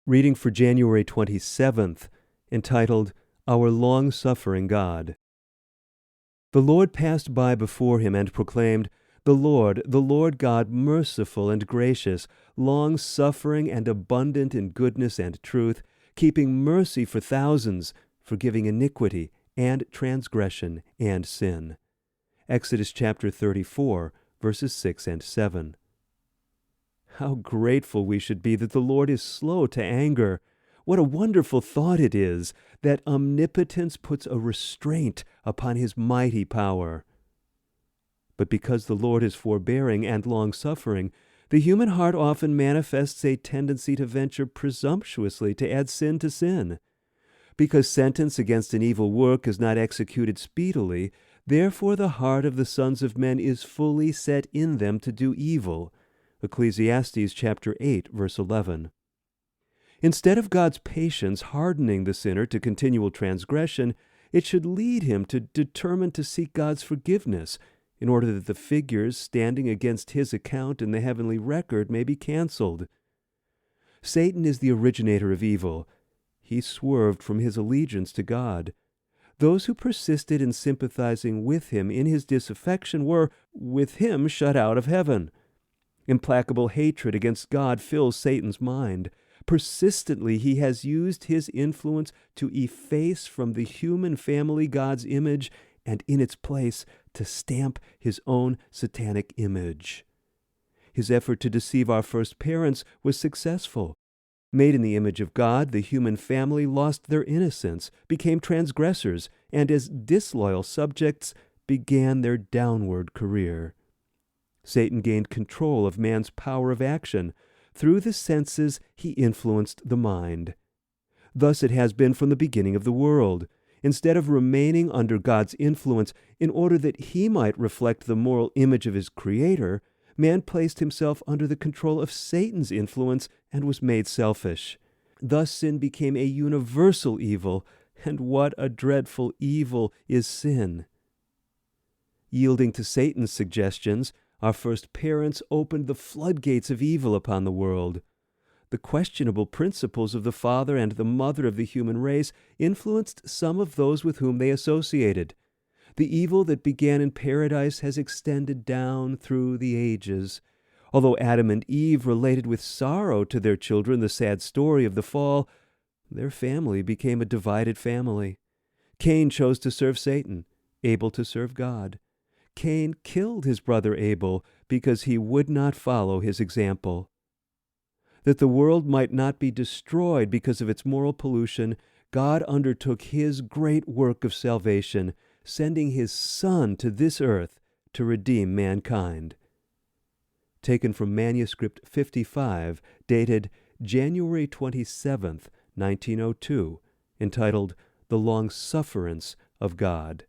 Reading for January 27th, entitled, Our Long-Suffering God. The Lord passed by before him and proclaimed, the Lord God, merciful and gracious, long-suffering and abundant in goodness and truth, keeping mercy for thousands, forgiving iniquity and transgression and sin. Exodus chapter 34, verses 6 and 7. How grateful we should be that the Lord is slow to anger. What a wonderful thought it is that omnipotence puts a restraint upon his mighty power. But because the Lord is forbearing and long-suffering, the human heart often manifests a tendency to venture presumptuously to add sin to sin. Because sentence against an evil work is not executed speedily, therefore the heart of the sons of men is fully set in them to do evil. Ecclesiastes chapter 8, verse 11. Instead of God's patience hardening the sinner to continual transgression, it should lead him to determine to seek God's forgiveness, in order that the figures standing against his account in the heavenly record may be canceled. Satan is the originator of evil. He swerved from his allegiance to God. Those who persisted in sympathizing with him in his disaffection were, with him, shut out of heaven. Implacable hatred against God fills Satan's mind. Persistently, he has used his influence to efface from the human family God's image, and in its place to stamp his own satanic image. His effort to deceive our first parents was successful. Made in the image of God, the human family lost their innocence, became transgressors, and as disloyal subjects began their downward career. Satan gained control of man's power of action. Through the senses, he influenced the mind. Thus it has been from the beginning of the world. Instead of remaining under God's influence in order that he might reflect the moral image of his Creator, man placed himself under the control of Satan's influence and was made selfish. Thus sin became a universal evil, and what a dreadful evil is sin. Yielding to Satan's suggestions, our first parents opened the floodgates of evil upon the world. The questionable principles of the father and the mother of the human race influenced some of those with whom they associated. The evil that began in paradise has extended down through the ages. Although Adam and Eve related with sorrow to their children the sad story of the fall, their family became a divided family. Cain chose to serve Satan, Abel to serve God. Cain killed his brother Abel because he would not follow his example. That the world might not be destroyed because of its moral pollution, God undertook his great work of salvation, sending his Son to this earth to redeem mankind. Taken from Manuscript 55, dated January 27th, 1902, entitled The Long-Sufferance of God.